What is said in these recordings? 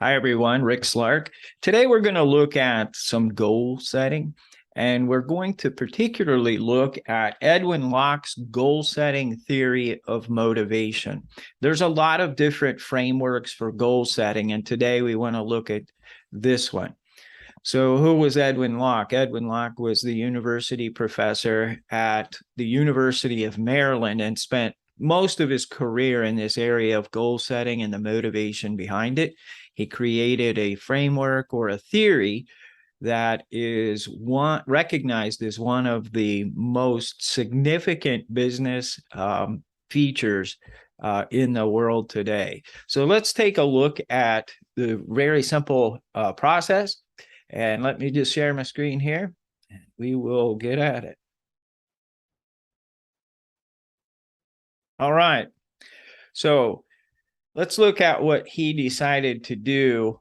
Hi, everyone. Rick Slark. Today, we're going to look at some goal setting, and we're going to particularly look at Edwin Locke's goal setting theory of motivation. There's a lot of different frameworks for goal setting, and today we want to look at this one. So, who was Edwin Locke? Edwin Locke was the university professor at the University of Maryland and spent most of his career in this area of goal setting and the motivation behind it. He created a framework or a theory that is recognized as one of the most significant business features in the world today. So let's take a look at the very simple process. And let me just share my screen here. We will get at it. All right. So let's look at what he decided to do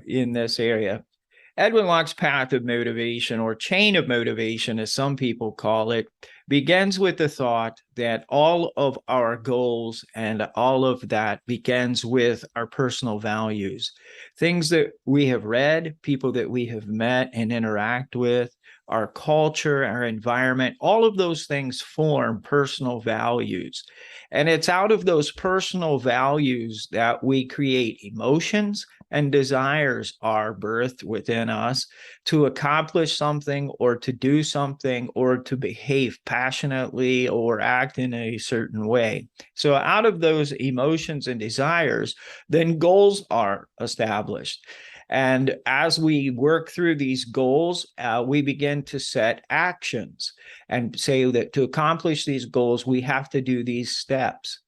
in this area. Edwin Locke's path of motivation, or chain of motivation, as some people call it, begins with the thought that all of our goals and all of that begins with our personal values. Things that we have read, people that we have met and interact with, our culture, our environment, all of those things form personal values. And it's out of those personal values that we create emotions and desires are birthed within us to accomplish something or to do something or to behave passionately or act in a certain way. So out of those emotions and desires, then goals are established. And as we work through these goals, we begin to set actions and say that to accomplish these goals, we have to do these steps.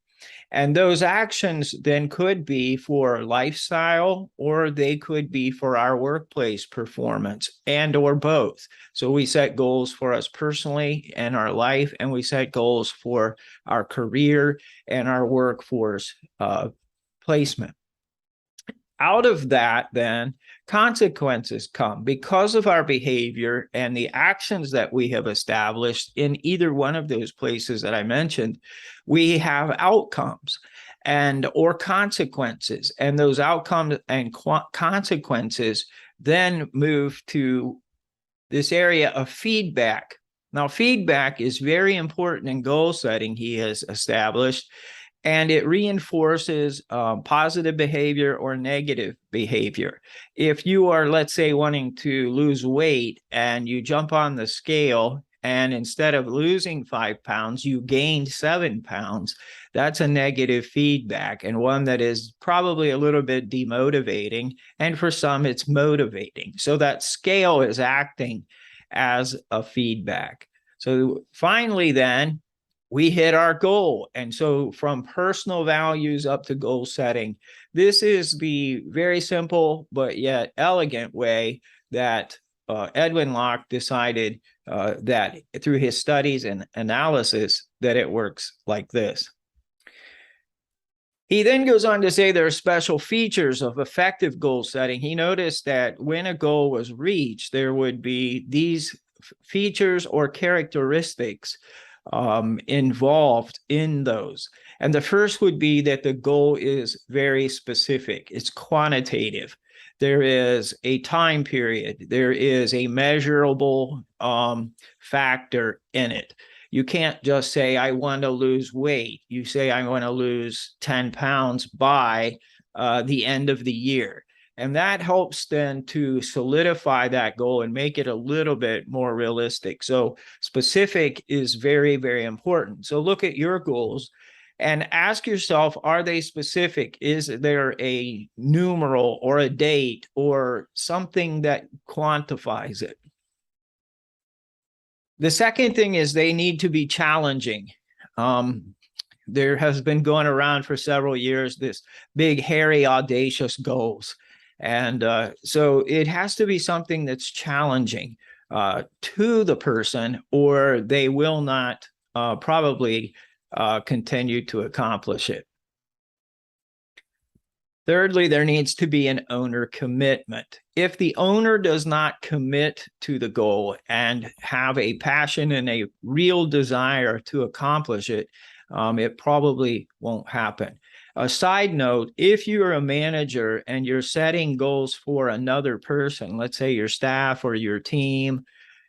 And those actions then could be for lifestyle, or they could be for our workplace performance, and or both. So we set goals for us personally and our life, and we set goals for our career and our workforce placement. Out of that, then, consequences come because of our behavior and the actions that we have established in either one of those places that I mentioned. We have outcomes and or consequences, and those outcomes and consequences then move to this area of feedback. Now, feedback is very important in goal setting, he has established, and it reinforces positive behavior or negative behavior. If you are, let's say, wanting to lose weight and you jump on the scale and instead of losing 5 pounds, you gained 7 pounds, that's a negative feedback and one that is probably a little bit demotivating. And for some, it's motivating. So that scale is acting as a feedback. So finally, then, we hit our goal. And so from personal values up to goal setting, this is the very simple but yet elegant way that Edwin Locke decided that through his studies and analysis that it works like this. He then goes on to say there are special features of effective goal setting. He noticed that when a goal was reached, there would be these features or characteristics involved in those. And the first would be that the goal is very specific. It's quantitative. There is a time period. There is a measurable factor in it. You can't just say, I want to lose weight. You say, I want to lose 10 pounds by the end of the year. And that helps then to solidify that goal and make it a little bit more realistic. So specific is very, very important. So look at your goals and ask yourself, are they specific? Is there a numeral or a date or something that quantifies it? The second thing is they need to be challenging. There has been going around for several years this big, hairy, audacious goals. And so it has to be something that's challenging to the person, or they will not probably continue to accomplish it. Thirdly, there needs to be an owner commitment. If the owner does not commit to the goal and have a passion and a real desire to accomplish it, it probably won't happen. A side note, if you're a manager and you're setting goals for another person, let's say your staff or your team,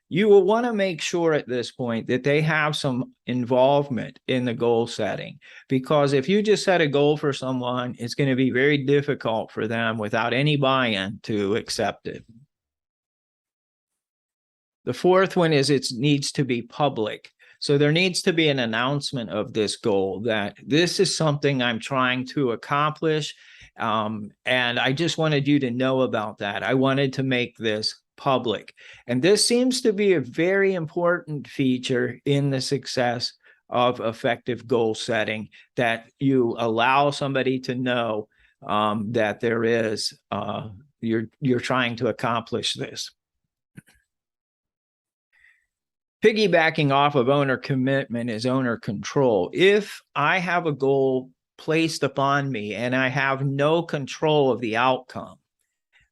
you will want to make sure at this point that they have some involvement in the goal setting, because if you just set a goal for someone, it's going to be very difficult for them without any buy-in to accept it. The fourth one is it needs to be public. So there needs to be an announcement of this goal, that this is something I'm trying to accomplish. And I just wanted you to know about that. I wanted to make this public. And this seems to be a very important feature in the success of effective goal setting, that you allow somebody to know that there is, you're trying to accomplish this. Piggybacking off of owner commitment is owner control. If I have a goal placed upon me and I have no control of the outcome,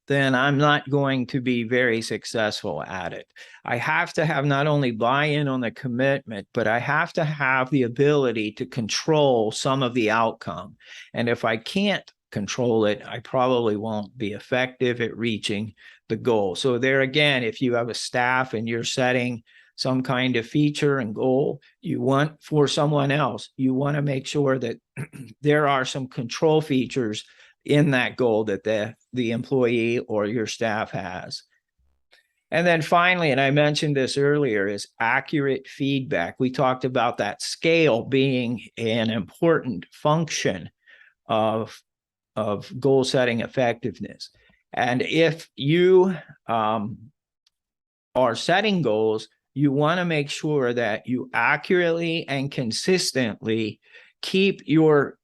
then I'm not going to be very successful at it. I have to have not only buy-in on the commitment, but I have to have the ability to control some of the outcome. And if I can't control it, I probably won't be effective at reaching the goal. So there again, if you have a staff and you're setting some kind of feature and goal you want for someone else, you want to make sure that there are some control features in that goal that the employee or your staff has. And then finally, and I mentioned this earlier, is accurate feedback. We talked about that scale being an important function of goal setting effectiveness. And if you are setting goals, you want to make sure that you accurately and consistently keep your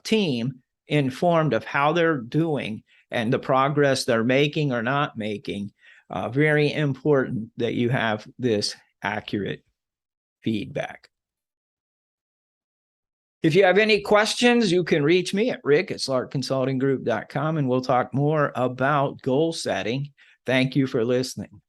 team informed of how they're doing and the progress they're making or not making. Very important that you have this accurate feedback. If you have any questions, you can reach me at rick@slarkconsultinggroup.com, and we'll talk more about goal setting. Thank you for listening.